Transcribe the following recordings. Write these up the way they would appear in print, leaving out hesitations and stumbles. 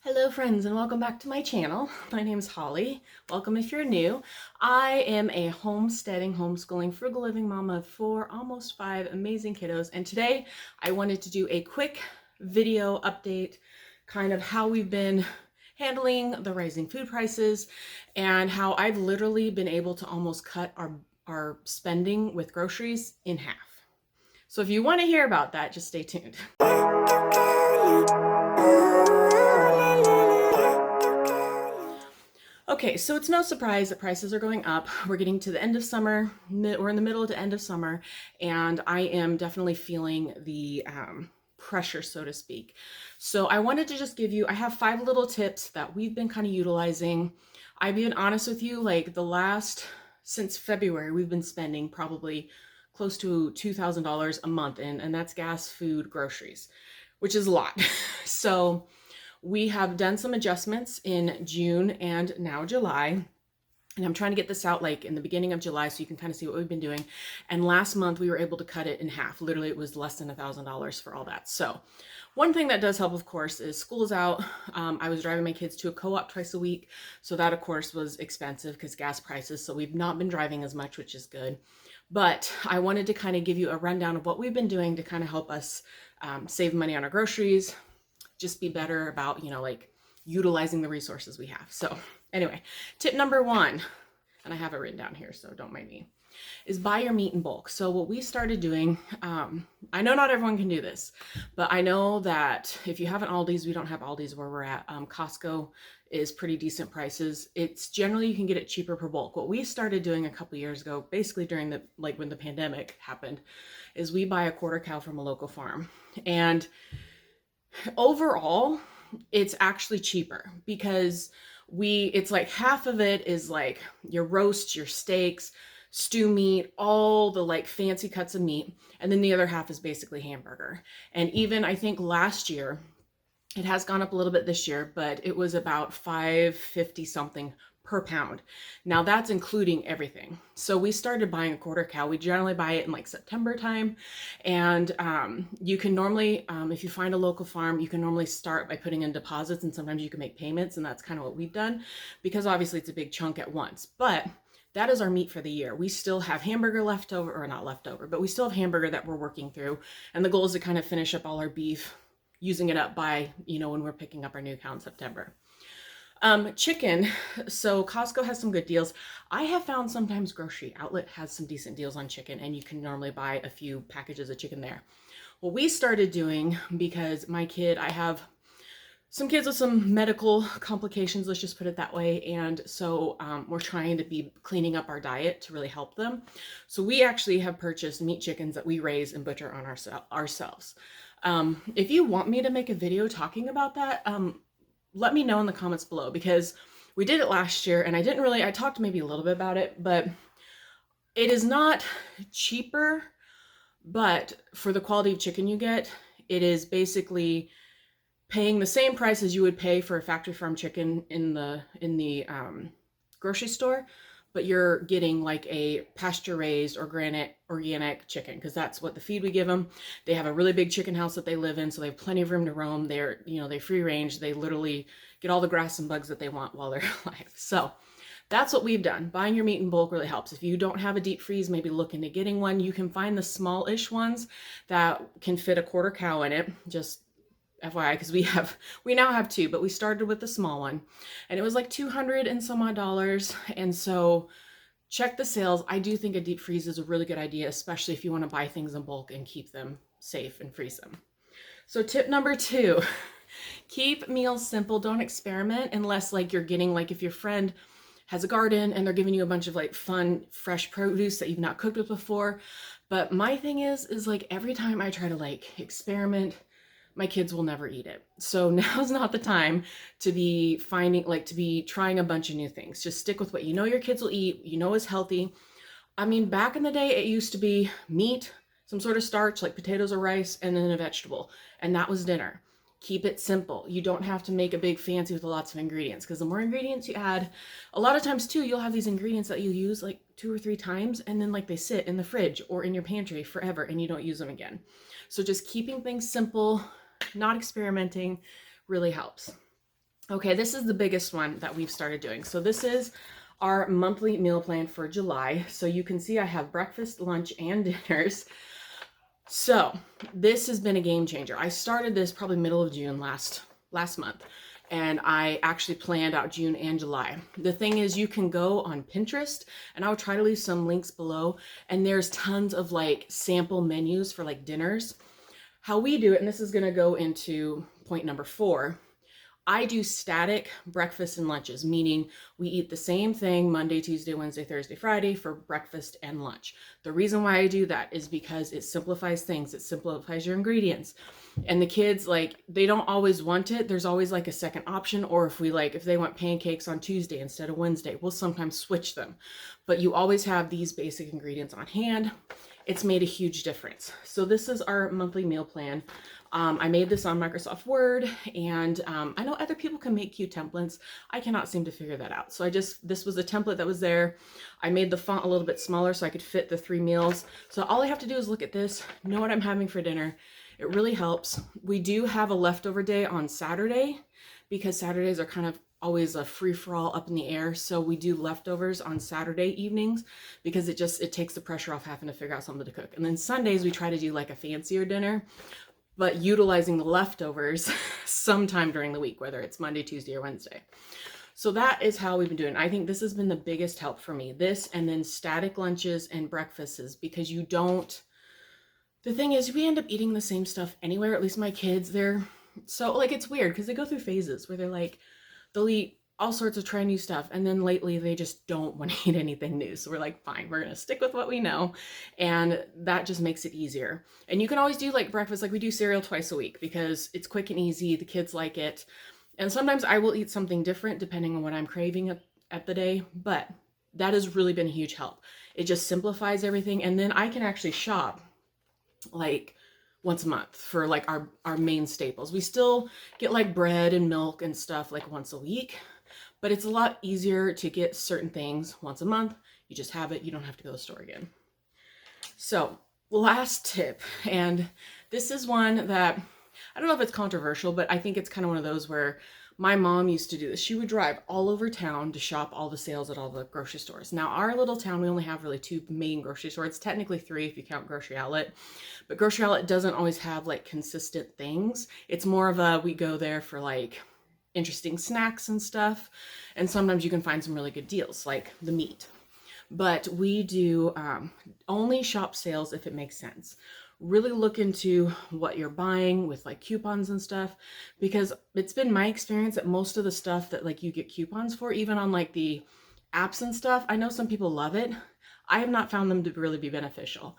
Hello friends and welcome back to my channel. My name is Holly. Welcome if you're new. I am a homesteading, homeschooling, frugal living mom of 4, almost 5 amazing kiddos, and today I wanted to do a quick video update, kind of how we've been handling the rising food prices and how I've literally been able to almost cut our spending with groceries in half. So if you want to hear about that, just stay tuned. Okay, so it's no surprise that prices are going up. We're getting to the end of summer, we're in the middle to end of summer, and I am definitely feeling the pressure, so to speak. So I wanted to just give you, I have 5 little tips that we've been kind of utilizing. I've been honest with you, like since February, we've been spending probably close to $2,000 a month, and that's gas, food, groceries, which is a lot. So we have done some adjustments in June and now July. And I'm trying to get this out like in the beginning of July so you can kind of see what we've been doing. And last month we were able to cut it in half. Literally, it was less than $1,000 for all that. So one thing that does help, of course, is school's out. I was driving my kids to a co-op twice a week. So that, of course, was expensive because gas prices. So we've not been driving as much, which is good. But I wanted to kind of give you a rundown of what we've been doing to kind of help us save money on our groceries, just be better about, like utilizing the resources we have. So anyway, tip number 1, and I have it written down here, so don't mind me, is buy your meat in bulk. So what we started doing, I know not everyone can do this, but I know that if you have an Aldi's, we don't have Aldi's where we're at. Costco is pretty decent prices. It's generally, you can get it cheaper per bulk. What we started doing a couple years ago, basically during when the pandemic happened, is we buy a quarter cow from a local farm. And overall, it's actually cheaper because it's like half of it is like your roast, your steaks, stew meat, all the like fancy cuts of meat. And then the other half is basically hamburger. And even I think last year, it has gone up a little bit this year, but it was about $5.50 something per pound. Now that's including everything. So we started buying a quarter cow. We generally buy it in like September time. And you can normally, if you find a local farm, you can normally start by putting in deposits, and sometimes you can make payments. And that's kind of what we've done because obviously it's a big chunk at once. But that is our meat for the year. We still have hamburger left over, or not leftover, but we still have hamburger that we're working through. And the goal is to kind of finish up all our beef, using it up by, when we're picking up our new cow in September. Chicken. So Costco has some good deals. I have found sometimes Grocery Outlet has some decent deals on chicken, and you can normally buy a few packages of chicken there. What we started doing, because I have some kids with some medical complications, let's just put it that way. And so we're trying to be cleaning up our diet to really help them. So we actually have purchased meat chickens that we raise and butcher on ourselves. If you want me to make a video talking about that, let me know in the comments below, because we did it last year and I talked maybe a little bit about it, but it is not cheaper, but for the quality of chicken you get, it is basically paying the same price as you would pay for a factory farm chicken in the grocery store, but you're getting like a pasture raised or organic chicken, because that's what the feed we give them. They have a really big chicken house that they live in, so they have plenty of room to roam. They free range. They literally get all the grass and bugs that they want while they're alive. So that's what we've done. Buying your meat in bulk really helps. If you don't have a deep freeze, maybe look into getting one. You can find the smallish ones that can fit a quarter cow in it. Just FYI, because we now have 2, but we started with the small one, and it was like $200 and some odd. And so check the sales. I do think a deep freeze is a really good idea, especially if you want to buy things in bulk and keep them safe and freeze them. So tip number 2, keep meals simple. Don't experiment unless like you're getting, like if your friend has a garden and they're giving you a bunch of like fun, fresh produce that you've not cooked with before. But my thing is like every time I try to like experiment, my kids will never eat it. So now's not the time to be trying a bunch of new things. Just stick with what you know your kids will eat, is healthy. I mean, back in the day, it used to be meat, some sort of starch like potatoes or rice, and then a vegetable. And that was dinner. Keep it simple. You don't have to make a big fancy with lots of ingredients, because the more ingredients you add, a lot of times too, you'll have these ingredients that you use like 2 or 3 times, and then like they sit in the fridge or in your pantry forever and you don't use them again. So just keeping things simple, not experimenting, really helps. Okay, this is the biggest one that we've started doing. So this is our monthly meal plan for July. So you can see I have breakfast, lunch, and dinners. So this has been a game changer. I started this probably middle of June last month, and I actually planned out June and July. The thing is, you can go on Pinterest, and I'll try to leave some links below, and there's tons of like sample menus for like dinners. How we do it, and this is going to go into point number 4. I do static breakfasts and lunches, meaning we eat the same thing Monday, Tuesday, Wednesday, Thursday, Friday for breakfast and lunch. The reason why I do that is because it simplifies things. It simplifies your ingredients. And the kids, like, they don't always want it. There's always like a second option. Or if they want pancakes on Tuesday instead of Wednesday, we'll sometimes switch them. But you always have these basic ingredients on hand. It's made a huge difference. So this is our monthly meal plan. I made this on Microsoft Word, and I know other people can make cute templates. I cannot seem to figure that out. So this was a template that was there. I made the font a little bit smaller so I could fit the 3 meals. So all I have to do is look at this, know what I'm having for dinner. It really helps. We do have a leftover day on Saturday because Saturdays are kind of always a free-for-all up in the air. So we do leftovers on Saturday evenings because it takes the pressure off having to figure out something to cook. And then Sundays we try to do like a fancier dinner, but utilizing the leftovers sometime during the week, whether it's Monday, Tuesday, or Wednesday. So that is how we've been doing. I think this has been the biggest help for me. This and then static lunches and breakfasts, because the thing is, we end up eating the same stuff anywhere. At least my kids, so like, it's weird because they go through phases where they'll eat all sorts of try new stuff. And then lately they just don't want to eat anything new. So we're like, fine, we're going to stick with what we know. And that just makes it easier. And you can always do like breakfast, like we do cereal twice a week because it's quick and easy. The kids like it. And sometimes I will eat something different depending on what I'm craving at the day. But that has really been a huge help. It just simplifies everything. And then I can actually shop like once a month for like our main staples. We still get like bread and milk and stuff like once a week, but it's a lot easier to get certain things once a month. You just have it. You don't have to go to the store again. So last tip, and this is one that I don't know if it's controversial, but I think it's kind of one of those where my mom used to do this. She would drive all over town to shop all the sales at all the grocery stores. Now, our little town, we only have really 2 main grocery stores. Technically 3 if you count Grocery Outlet. But Grocery Outlet doesn't always have like consistent things. It's more of we go there for like interesting snacks and stuff. And sometimes you can find some really good deals, like the meat. But we do only shop sales if it makes sense. Really look into what you're buying with like coupons and stuff, because it's been my experience that most of the stuff that like you get coupons for, even on like the apps and stuff, I know some people love it. I have not found them to really be beneficial.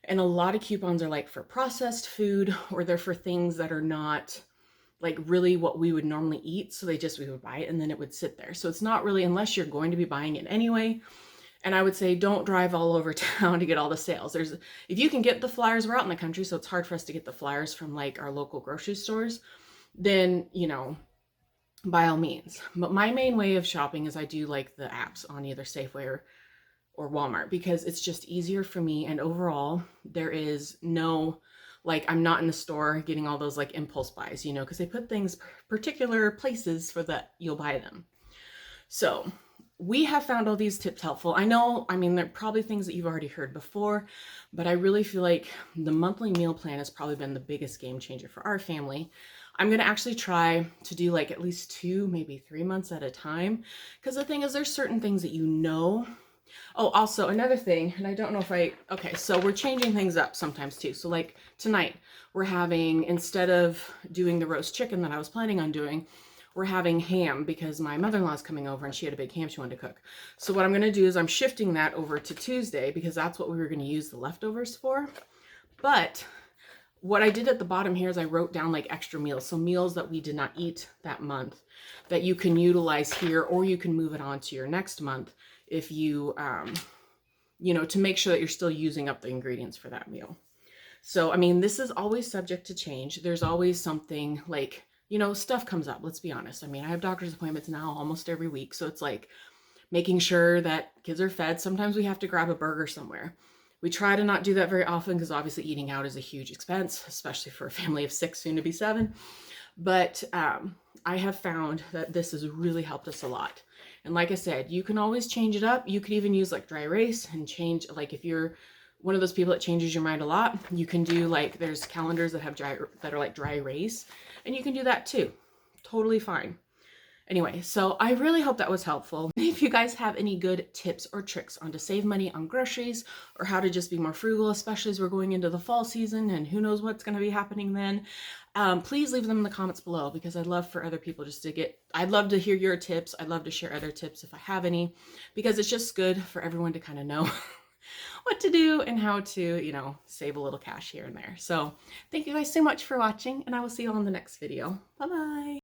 And a lot of coupons are like for processed food, or they're for things that are not like really what we would normally eat. So we would buy it and then it would sit there. So it's not really, unless you're going to be buying it anyway. And I would say don't drive all over town to get all the sales. If you can get the flyers, we're out in the country, so it's hard for us to get the flyers from like our local grocery stores, then, by all means. But my main way of shopping is I do like the apps on either Safeway or Walmart, because it's just easier for me. And overall, there is no, like, I'm not in the store getting all those like impulse buys, because they put things particular places for that you'll buy them. So we have found all these tips helpful. They're probably things that you've already heard before, but I really feel like the monthly meal plan has probably been the biggest game changer for our family. I'm going to actually try to do like at least 2, maybe 3 months at a time. Because the thing is, there's certain things that Oh, also another thing, and I don't know okay, so we're changing things up sometimes too. So like tonight, we're having, instead of doing the roast chicken that I was planning on doing, we're having ham because my mother-in-law is coming over and she had a big ham she wanted to cook. So what I'm going to do is I'm shifting that over to Tuesday because that's what we were going to use the leftovers for. But what I did at the bottom here is I wrote down like extra meals. So meals that we did not eat that month that you can utilize here, or you can move it on to your next month if you, to make sure that you're still using up the ingredients for that meal. So, this is always subject to change. There's always something like, stuff comes up. Let's be honest. I have doctor's appointments now almost every week. So it's like making sure that kids are fed. Sometimes we have to grab a burger somewhere. We try to not do that very often because obviously eating out is a huge expense, especially for a family of 6, soon to be 7. But I have found that this has really helped us a lot. And like I said, you can always change it up. You could even use like dry erase and change, like if you're one of those people that changes your mind a lot, you can do like, there's calendars that have that are like dry erase, and you can do that too. Totally fine. Anyway, so I really hope that was helpful. If you guys have any good tips or tricks on to save money on groceries or how to just be more frugal, especially as we're going into the fall season and who knows what's going to be happening then, please leave them in the comments below, because I'd love for other people just to I'd love to hear your tips. I'd love to share other tips if I have any, because it's just good for everyone to kind of know what to do and how to, save a little cash here and there. So thank you guys so much for watching, and I will see you on the next video. Bye-bye.